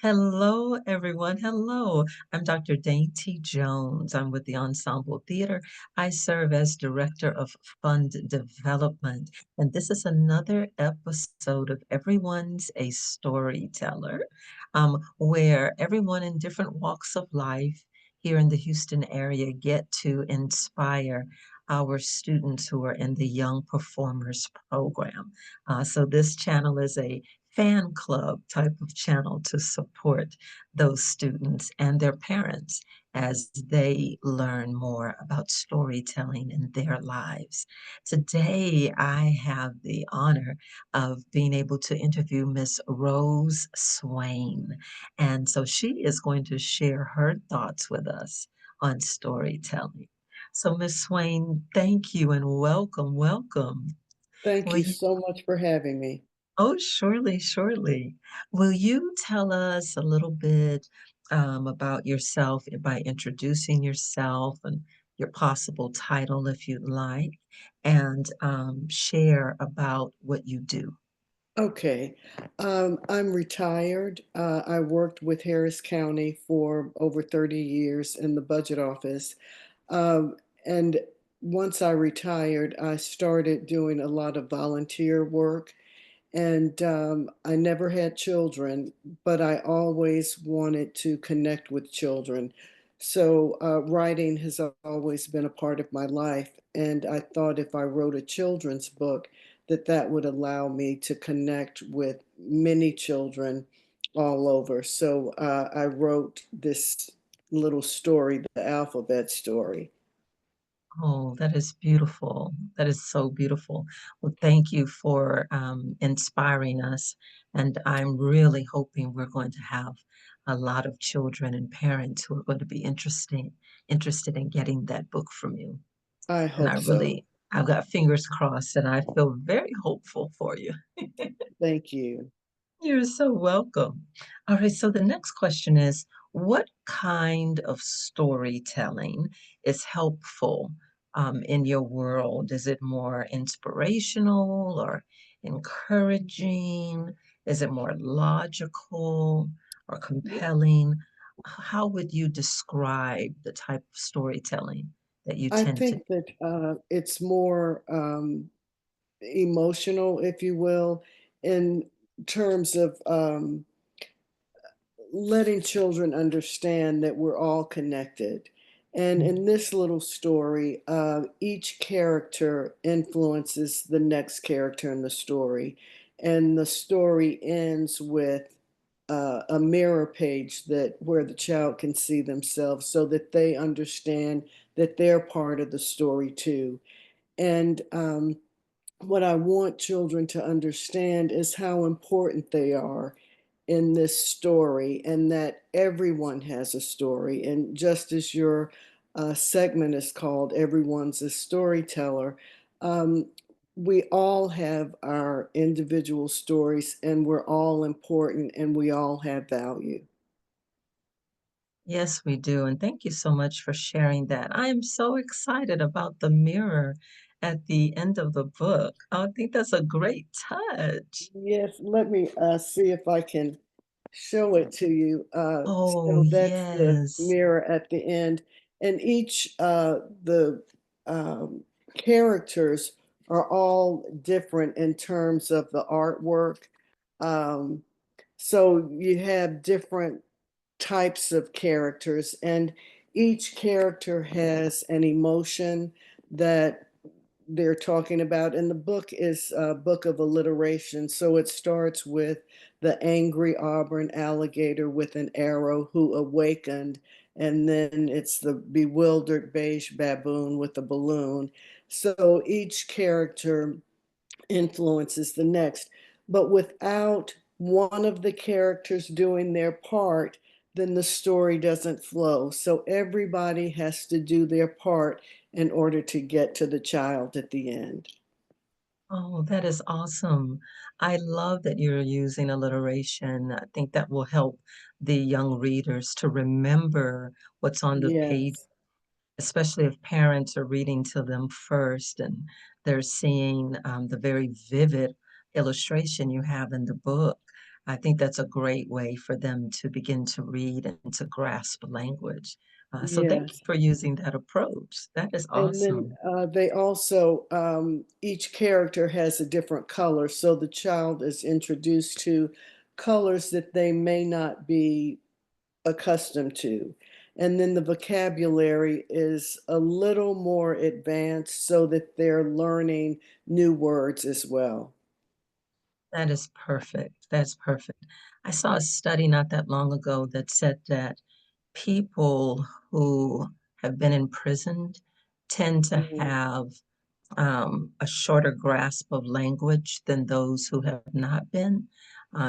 Hello, everyone. Hello. I'm Dr. Daintee Jones. I'm with the Ensemble Theater. I serve as Director of Fund Development. And this is another episode of Everyone's a Storyteller, where everyone in different walks of life here in the Houston area get to inspire our students who are in the Young Performers Program. So this channel is a fan club type of channel to support those students and their parents as they learn more about storytelling in their lives. Today, I have the honor of being able to interview Miss Rose Swain. And so she is going to share her thoughts with us on storytelling. So, Miss Swain, thank you and welcome, welcome. Thank Will you you so much for having me. Oh, surely, surely. Will you tell us a little bit about yourself by introducing yourself and your possible title, if you'd like, and share about what you do? Okay. I'm retired. I worked with Harris County for over 30 years in the budget office. Um, and once I retired, I started doing a lot of volunteer work. And I never had children, but I always wanted to connect with children. So writing has always been a part of my life. And I thought if I wrote a children's book, that would allow me to connect with many children all over. So I wrote this little story, the alphabet story. Oh, that is beautiful. That is so beautiful. Well, thank you for inspiring us. And I'm really hoping we're going to have a lot of children and parents who are going to be interested in getting that book from you. I And hope so. I've got fingers crossed and I feel very hopeful for you. Thank you. You're so welcome. All right, so the next question is, what kind of storytelling is helpful in your world? Is it more inspirational or encouraging? Is it more logical or compelling? How would you describe the type of storytelling that you I tend to think that it's more emotional, if you will, in terms of letting children understand that we're all connected. And do? in this little story, each character influences the next character in the story. And the story ends with a mirror page that where the child can see themselves so that they understand that they're part of the story too. And what I want children to understand is how important they are in this story and that everyone has a story. And just as your segment is called Everyone's a Storyteller, um, we all have our individual stories and we're all important and we all have value. Yes, we do. And thank you so much for sharing that. I am so excited about the mirror at the end of the book. I think that's a great touch. Yes, let me see if I can show it to you. Oh, So that's the yes. mirror at the end, and each the um, characters are all different in terms of the artwork. Um, so you have different types of characters, and each character has an emotion that they're talking about. And the book is a book of alliteration. So it starts with the angry auburn alligator with an arrow who awakened. And then it's the bewildered beige baboon with a balloon. So each character influences the next. But without one of the characters doing their part, then the story doesn't flow. So everybody has to do their part in order to get to the child at the end. Oh, that is awesome. I love that you're using alliteration. I think that will help the young readers to remember what's on the page, Yes. especially if parents are reading to them first and they're seeing the very vivid illustration you have in the book. I think that's a great way for them to begin to read and to grasp language. So thank you Yes. for using that approach. That is And then awesome. they also, each character has a different color. So the child is introduced to colors that they may not be accustomed to. And then the vocabulary is a little more advanced so that they're learning new words as well. That is perfect. That's perfect. I saw a study not that long ago that said that people who have been imprisoned tend to Mhm, have a shorter grasp of language than those who have not been.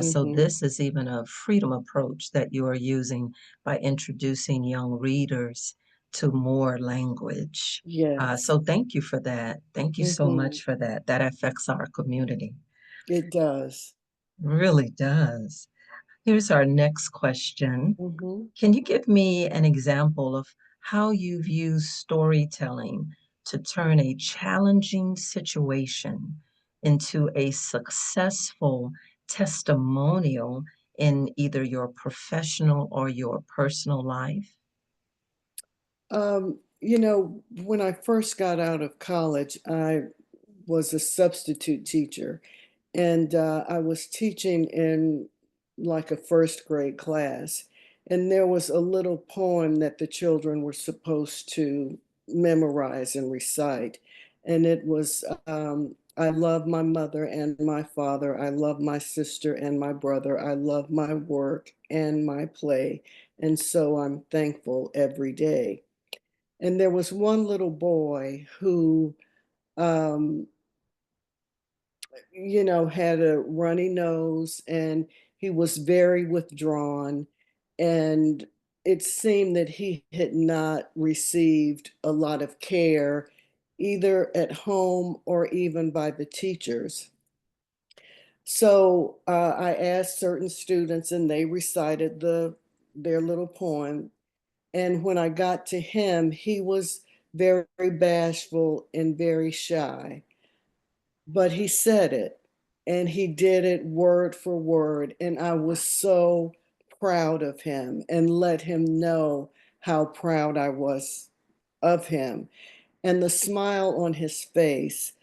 So mhm. this is even a freedom approach that you are using by introducing young readers to more language. Yes. So thank you for that. Thank you so Mhm. much for that. That affects our community. It does. Really does. Here's our next question. Mhm. Can you give me an example of how you've used storytelling to turn a challenging situation into a successful testimonial in either your professional or your personal life? When I first got out of college, I was a substitute teacher, and I was teaching in like a first grade class. And there was a little poem that the children were supposed to memorize and recite. And it was, I love my mother and my father. I love my sister and my brother. I love my work and my play. And so I'm thankful every day. And there was one little boy who, um, had a runny nose and he was very withdrawn. And it seemed that he had not received a lot of care, either at home or even by the teachers. So I asked certain students, and they recited their little poem. And when I got to him, he was very bashful and very shy. But he said it, and he did it word for word, and I was so proud of him and let him know how proud I was of him. And the smile on his face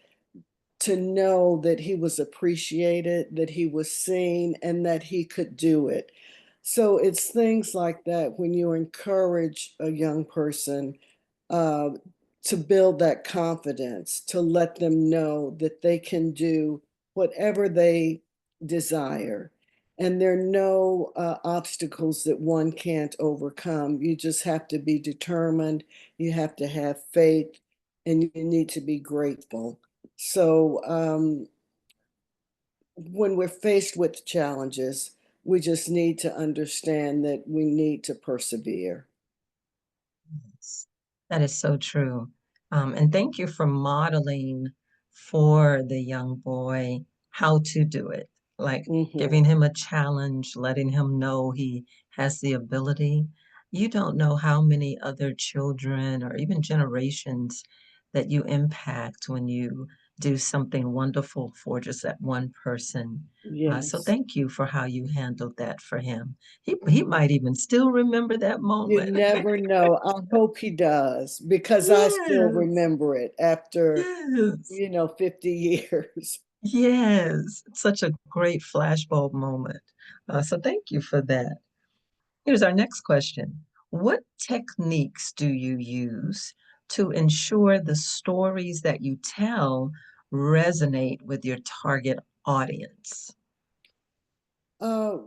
to know that he was appreciated, that he was seen, and that he could do it. So it's things like that when you encourage a young person uh, to build that confidence, to let them know that they can do whatever they desire. And there are no obstacles that one can't overcome. You just have to be determined, you have to have faith, and you need to be grateful. So when we're faced with challenges, we just need to understand that we need to persevere. Yes, that is so true. And thank you for modeling for the young boy how to do it, like Hmm. giving him a challenge, letting him know he has the ability. You don't know how many other children or even generations that you impact when you do something wonderful for just that one person. So Yes. thank you for how you handled that for him. He might even still remember that You moment. never know. I hope he does because I still Yes, remember it after, yes, 50 years. yes. It's such a great flashbulb moment. So thank you for that. Here's our next question. What techniques do you use to ensure the stories that you tell resonate with your target audience? Uh,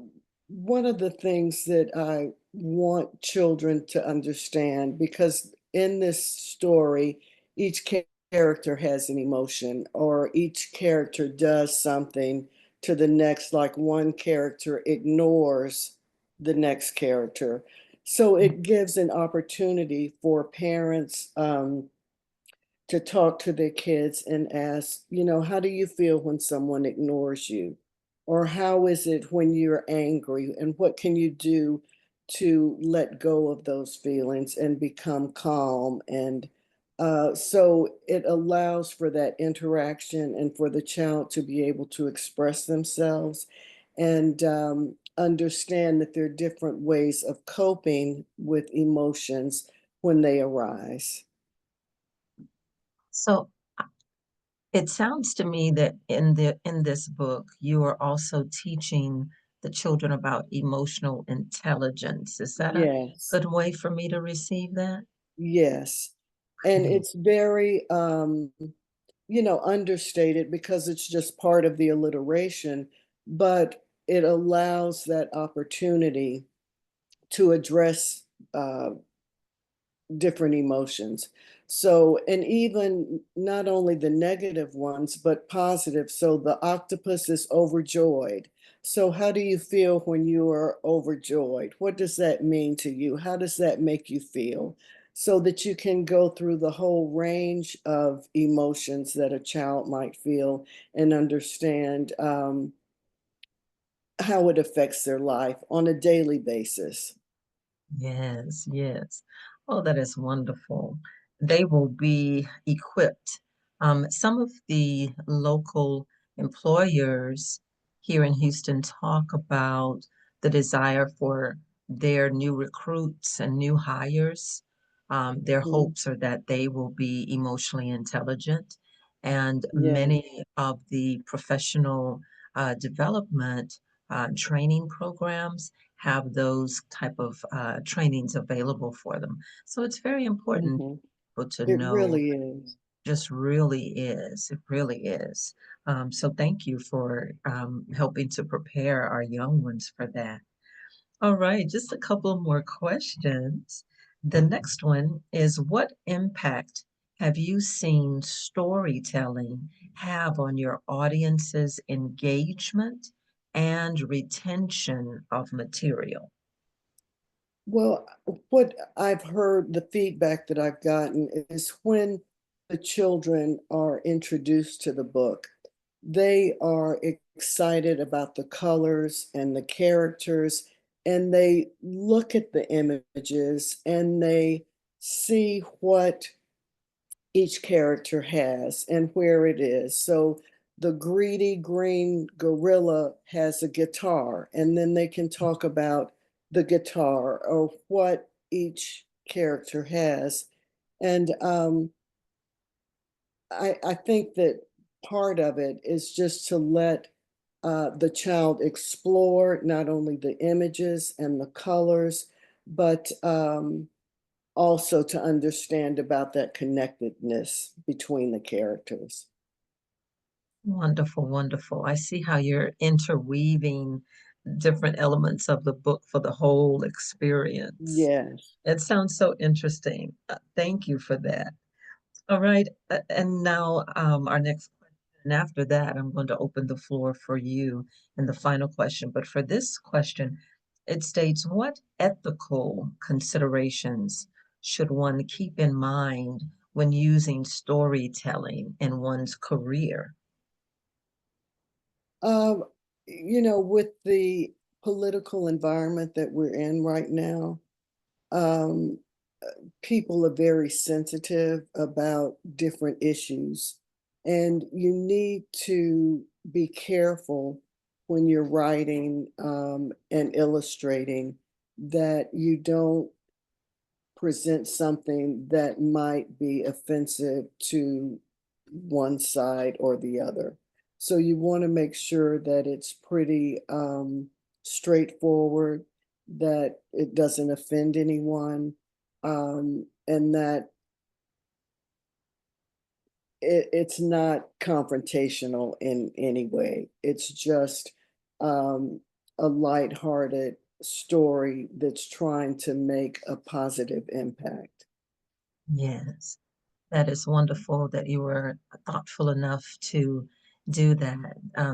One of the things that I want children to understand, because in this story, each character has an emotion, or each character does something to the next, like one character ignores the next character. So it gives an opportunity for parents. To talk to their kids and ask, how do you feel when someone ignores you? Or how is it when you're angry? And what can you do to let go of those feelings and become calm and So it allows for that interaction and for the child to be able to express themselves and understand that there are different ways of coping with emotions when they arise. So it sounds to me that in this book, you are also teaching the children about emotional intelligence. Is that a Yes, good way for me to receive that? yes. And Okay. it's very, understated because it's just part of the alliteration, but it allows that opportunity to address uh, different emotions. So, and even not only the negative ones, but positive. So the octopus is overjoyed. So, how do you feel when you are overjoyed? What does that mean to you? How does that make you feel? So that you can go through the whole range of emotions that a child might feel and understand how it affects their life on a daily basis. Yes, yes. Oh, that is wonderful. They will be equipped. Some of the local employers here in Houston talk about the desire for their new recruits and new hires. Their Mhm. hopes are that they will be emotionally intelligent, and Yeah. many of the professional development training programs have those type of trainings available for them. So it's very important Hmm. for people to It know, really is. just really is. It really is. So thank you for helping to prepare our young ones for that. All right, just a couple more questions. The next one is, what impact have you seen storytelling have on your audience's engagement and retention of material? Well, what I've heard, the feedback that I've gotten is when the children are introduced to the book, they are excited about the colors and the characters, and they look at the images and they see what each character has and where it is. So the greedy green gorilla has a guitar, and then they can talk about the guitar or what each character has. And I think that part of it is just to let the child explore not only the images and the colors, but also to understand about that connectedness between the characters. Wonderful, wonderful. I see how you're interweaving different elements of the book for the whole experience. Yes. It sounds so interesting. Thank you for that. All right. And now, our next question. After that, I'm going to open the floor for you in the final question. But for this question, it states, what ethical considerations should one keep in mind when using storytelling in one's career? Um, with the political environment that we're in right now, um, people are very sensitive about different issues. And you need to be careful when you're writing and illustrating that you don't present something that might be offensive to one side or the other. So you want to make sure that it's pretty straightforward, that it doesn't offend anyone, and that it's not confrontational in any way. It's just um, a lighthearted story that's trying to make a positive impact. Yes, that is wonderful that you were thoughtful enough to do that.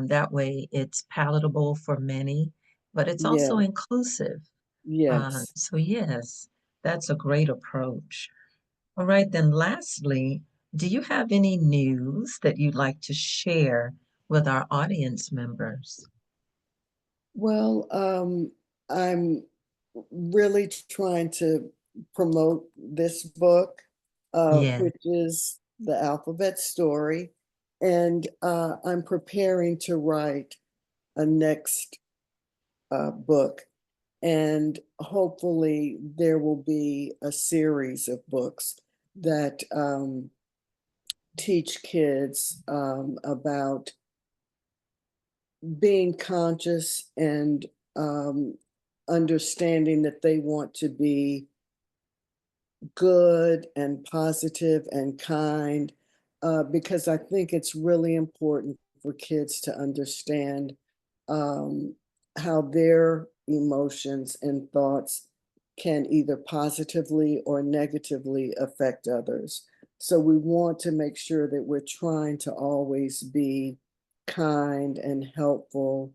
That way, it's palatable for many, but it's also Yeah, inclusive. yes. So, yes, that's a great approach. All right, then, lastly, do you have any news that you'd like to share with our audience members? Well, I'm really trying to promote this book. Yeah. which is the alphabet story. And I'm preparing to write a next book. And hopefully, there will be a series of books that teach kids about being conscious and um, understanding that they want to be good and positive and kind, because I think it's really important for kids to understand um, how their emotions and thoughts can either positively or negatively affect others. So we want to make sure that we're trying to always be kind and helpful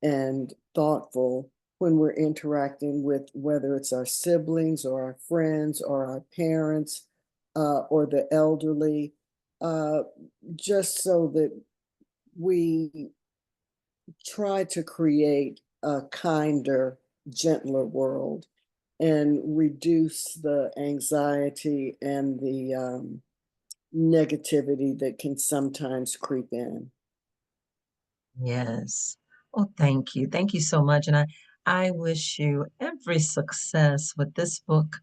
and thoughtful when we're interacting with whether it's our siblings or our friends or our parents or the elderly, uh, just so that we try to create a kinder, gentler world and reduce the anxiety and the negativity that can sometimes creep in. Yes. Oh, thank you. Thank you so much. And I wish you every success with this book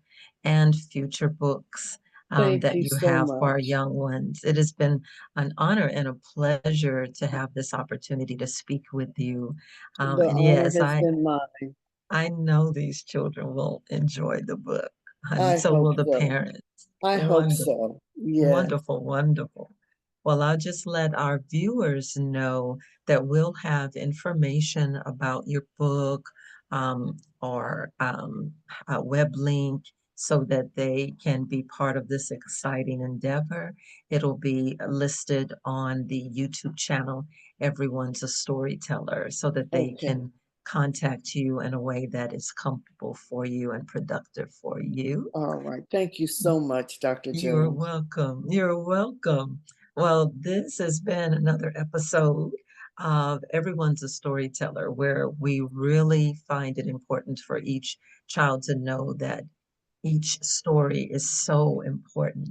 and future books Thank that you you so have for our much. young ones. It has been an honor and a pleasure to have this opportunity to speak with you. The And honor yes, has been mine. I know these children will enjoy the book, and I so hope will the so. parents. I hope Wonderful. so. Yes. Wonderful, wonderful. Well, I'll just let our viewers know that we'll have information about your book or a web link so that they can be part of this exciting endeavor. It'll be listed on the YouTube channel, Everyone's a Storyteller, so that they Okay. can contact you in a way that is comfortable for you and productive for you. All right. Thank you so much, Dr. You're Jones. welcome. You're welcome. Well, this has been another episode of Everyone's a Storyteller, where we really find it important for each child to know that each story is so important.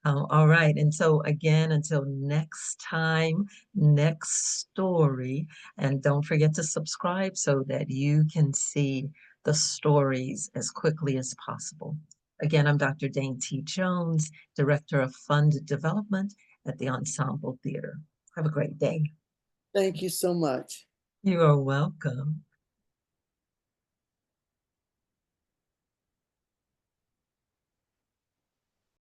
All right. And so, again, until next time, next story. And don't forget to subscribe so that you can see the stories as quickly as possible. Again, I'm Dr. Daintee Jones, Director of Fund Development at the Ensemble Theater. Have a great day. Thank you so much. You are welcome.